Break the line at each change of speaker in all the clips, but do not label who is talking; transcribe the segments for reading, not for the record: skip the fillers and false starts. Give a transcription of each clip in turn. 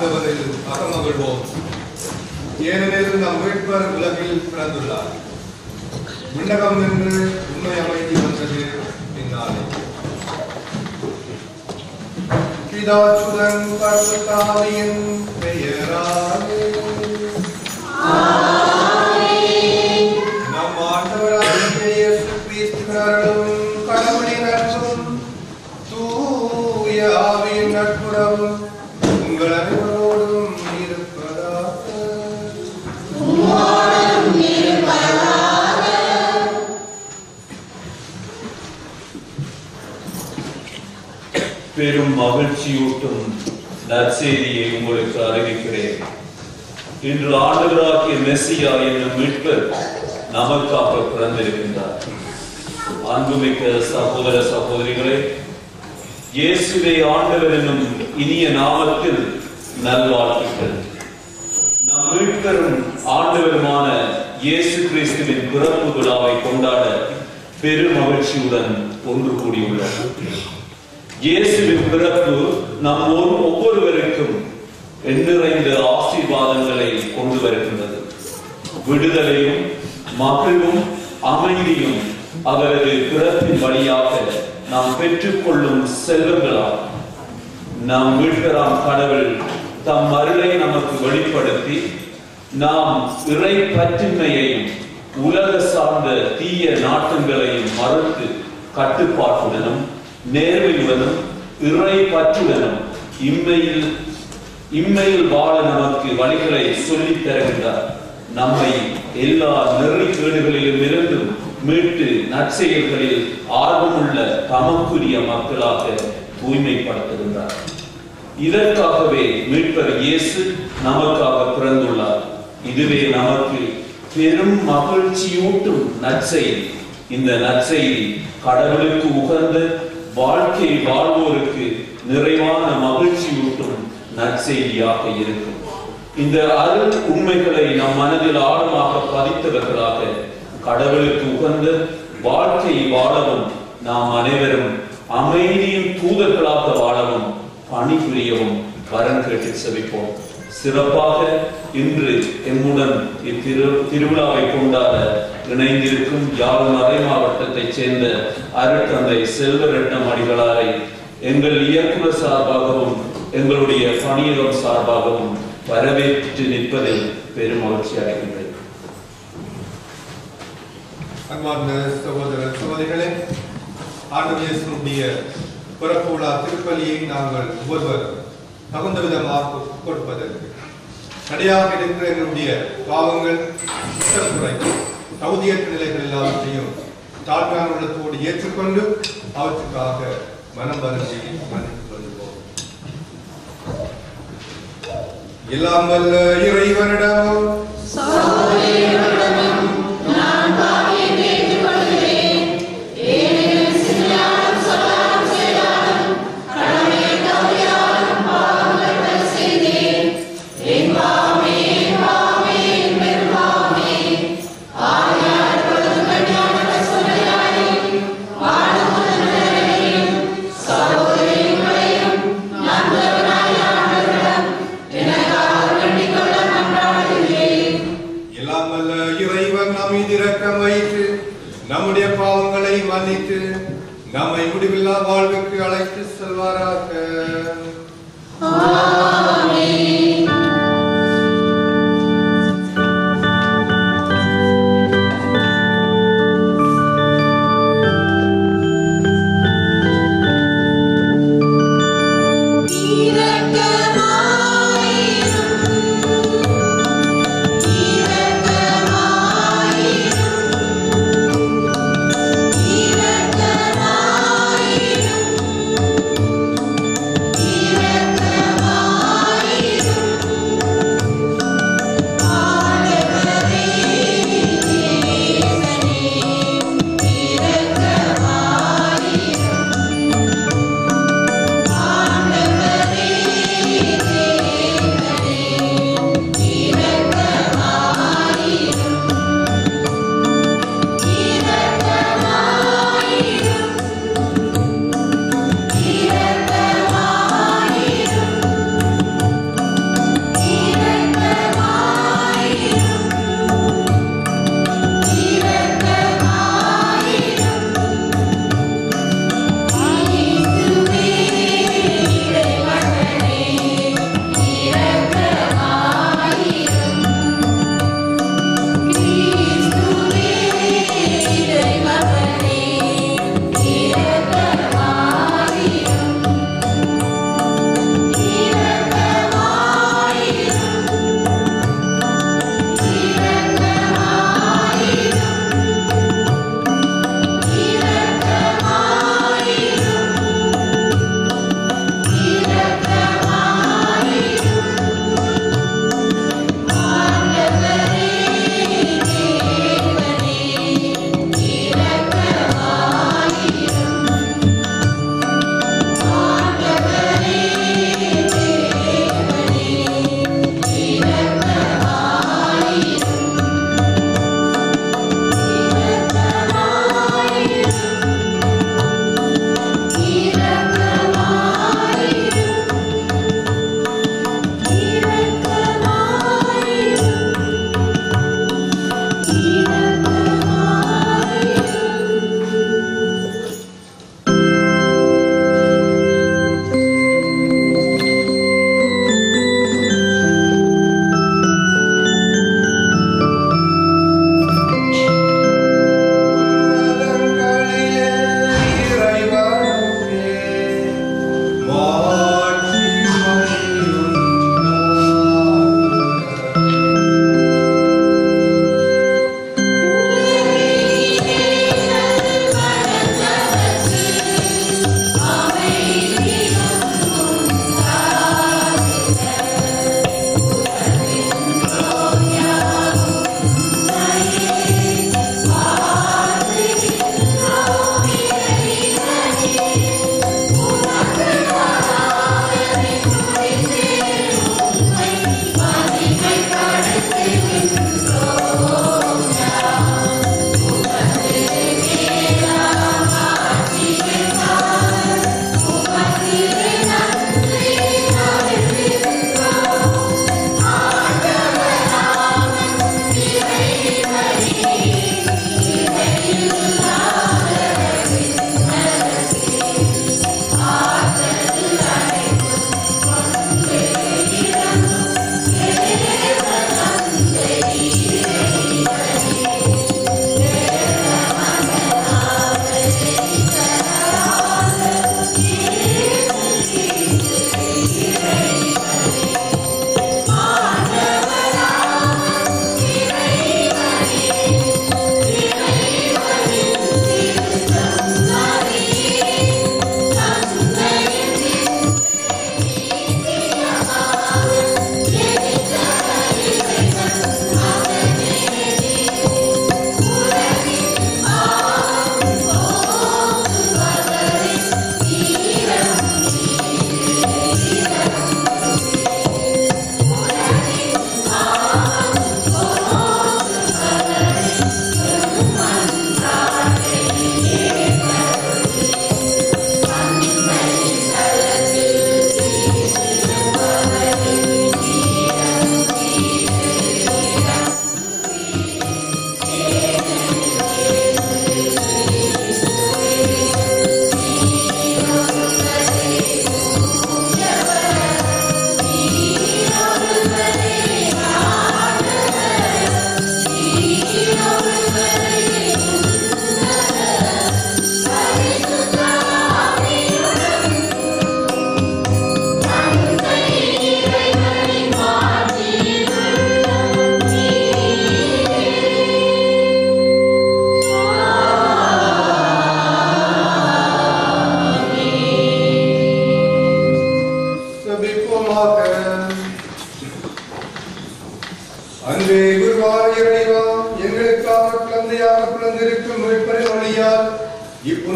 ஆண்டவரில் அகமகிழ்வோம். ஏனெனில் நம் மீட்பர் உலகில் பிறந்துள்ளார். விண்ணகம் என்று உண்மை அமைதி வந்தது பின்னாலே. பிதாசுதன் பரிசுத்தாவியின் பெயராலே நம் ஆண்டவராகிய இயேசு கிறிஸ்துவின் அருளும் கடவுளின் அன்பும் தூய ஆவியின் நட்புறவும் உங்கள் அனைவரோடும் இருப்பதாக.
பெரும் மகிழ்ச்சியூட்டும் நற்செய்தியை உங்களுக்கு அறிவிக்கிறேன். இன்று ஆண்டவராகிய மெசியா என்னும் மீட்பர் நமக்காக பிறந்திருக்கின்றார். அன்புமிக்க சகோதர சகோதரிகளே, இயேசுவே ஆண்டவர் என்னும் இனிய நாமத்தில் நல்வாழ்த்துக்கள். நம் மீட்பரும் ஆண்டவருமான இயேசு கிறிஸ்துவின் பிறப்பு விழாவை கொண்டாட பெரும் மகிழ்ச்சியுடன் ஒன்று கூடியுள்ளோம். இயேசுவின் பிறப்பு நம் ஒவ்வொருவருக்கும் எண்ணிறைந்த ஆசீர்வாதங்களை கொண்டு வருகின்றது. விடுதலையும் மகிழ்வும் அமைதியும் அவரது பிறப்பின் வழியாக நாம் பெற்றுக்கொள்ளும் செல்வங்களால் நாம் மீட்பராம் கடவுள் தம் அருளை நமக்கு வெளிப்படுத்தி நாம் இறை பற்றின்மையையும் உலக சார்ந்த தீய நாட்டங்களையும் மறுத்து கட்டுப்பாட்டுடனும் நேர்மையுடனும் இறை பற்றுடனும் இம்மையில் வாழ நமக்கு வழிகளை சொல்லித் தருகின்றார். நம்மை எல்லா நெறிகேடுகளிலும் இருந்தும் மீட்டு நற்செயல்களில் ஆர்வமுள்ள தமக்குரிய மக்களாக தூய்மைப்படுத்துகின்றார். இதற்காகவே மீட்பர் இயேசு நமக்காக பிறந்துள்ளார். இதுவே நமக்கு பெரும் மகிழ்ச்சியூட்டும் நற்செய்தி. இந்த நற்செய்தி கடவுளுக்கு உகந்த வாழ்க்கை வாழ்வோருக்கு நிறைவான மகிழ்ச்சியூட்டும் நற்செய்தியாக இருக்கும். இந்த அருள் உண்மைகளை நம் மனதில் ஆழமாக பதித்தவர்களாக கடவுளுக்கு உகந்த வாழ்க்கை வாழவும் நாம் அனைவரும் அமைதியின் தூதர்களாக வாழவும் பணிபுரியவும் வரம் கேட்டு செவிப்போம். சிறப்பாக இன்று எம்முடன் திருவிழாவை கொண்டாட இணைந்திருக்கும் யாழ் மறை மாவட்டத்தைச் சேர்ந்த அருட்தந்தை செல்வரட்னம் அடிகளாரை எங்கள் இயக்குனர் சார்பாகவும் எங்களுடைய பணியகம் சார்பாகவும் வரவேற்று நிற்பதில் பெரும் மகிழ்ச்சி அடைகின்றேன்.
அன்பார்ந்த சகோதர சகோதரிகளே, ஆண்டவர் இயேசுவுடைய பிறப்பு விழா திருப்பலியை நாங்கள் ஒவ்வொருவர் தகுந்த விதமாக கொடுப்பதற்கு தடையாக இருக்கிற எங்களுடைய பாவங்கள், குற்றக்குறைகள், தகுதியற்ற நிலைகள் எல்லாவற்றையும் தாழ்மையான உள்ளத்தோடு ஏற்றுக்கொண்டு அவற்றுக்காக மனம் வருந்தி மன்னித்துக் கொள்வோம். எல்லாம் வல்ல இறைவனிடம் நம்முடைய பாவங்களை மன்னித்து நம்மை முடிவில்லா வாழ்வுக்கு அழைத்து செல்வாராக.
இரக்கமாயிரும்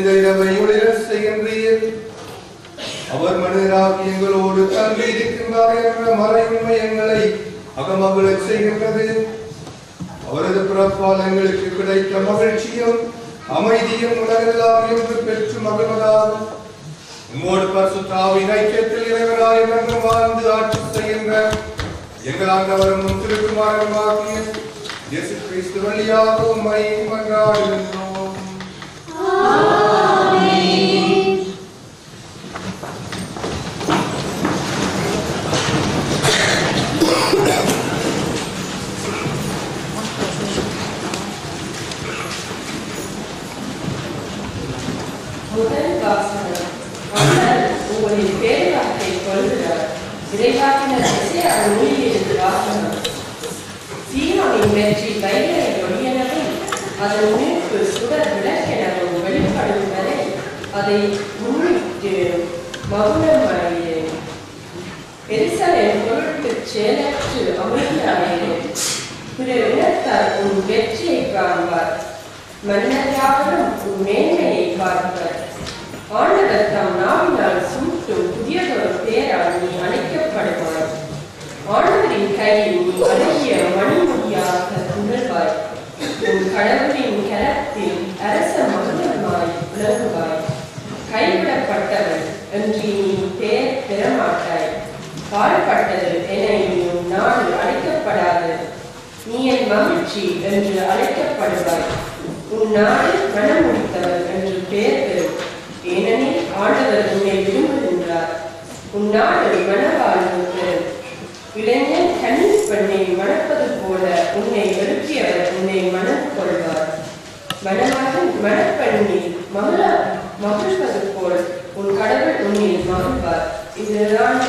இந்த இரவை ஒளிர செய்கின்றீர். அவர் மனிதராகி எங்களோடு தங்கி இருக்கின்றார் என்ற மறையுண்மை எங்களை அகமகிழச் செய்கின்றது. அவரது பிறப்பால் எங்களுக்கு கிடைத்த மகிழ்ச்சியும் அமைதியும் உலகெல்லாம் என்று பெற்று மகிழ்வதாக உம்மோடு பரிசுத்த ஆவியின் ஐக்கியத்தில் இறைவனாய் என்று வாழ்ந்து ஆட்சி செய்கின்ற எங்கள் ஆண்டவரும் திருக்குமாரனுமாகிய இயேசு கிறிஸ்து வழியாக உம்மை மன்றாடுகின்றோம்.
முதல் வாசகம். அவர் உங்களின் பேரவாக்கை கொள்கிறார். இறைவாக்கினர் எசேயா நூலிலிருந்து வாசகம். சீயோனின் வெற்றி வைகரை ஒளியெனவும் அதன் மீட்பு சுடர் விளக்கெனவும் வெளிப்படும் வரை அதை முன்னிட்டு மகுடமாயினேன். எருசலேம் பொருட்டு செயலற்று அமைதியாயினேன். பிற இனத்தார் உன் வெற்றியை காண்பார். மன்னர் யாவரும் உன் மேன்மையை பார்ப்பர். ஆண்டவர் தம் நாவினால் சுட்டும் புதியதொரு பேரால் நீ அழைக்கப்படுவாய். ஆண்டவரின் கையில் நீ அழகிய மணிமுடியாக திகழ்வாய். உன் கடவுளின் கரத்தில் அரச மகுடமாய் விளங்குவாய். கைவிடப்பட்டவன் என்று நீ பேர் பெறமாட்டாய். பாழ்பட்டது என நீ உன் நாடு அழைக்கப்படாது. நீ என் மகிழ்ச்சி என்று அழைக்கப்படுவாய். உன் நாடு மனமுடித்தவர் என்று பெயர் பெறும். ஏனெனில் ஆண்டவர் உன்னை விரும்புகின்றார். உன் நாடு மனவாழ்வு பெறும். இளைஞன் கன்னிப் பெண்ணை மணப்பது போல உன்னை எழுப்பியவர் உன்னை மணம் கொள்வார். மணமகன் மணப்பெண்ணில் மகிழ்வது போல் உன் கடவுள் உன்னில் மகிழ்வார். இதுதான்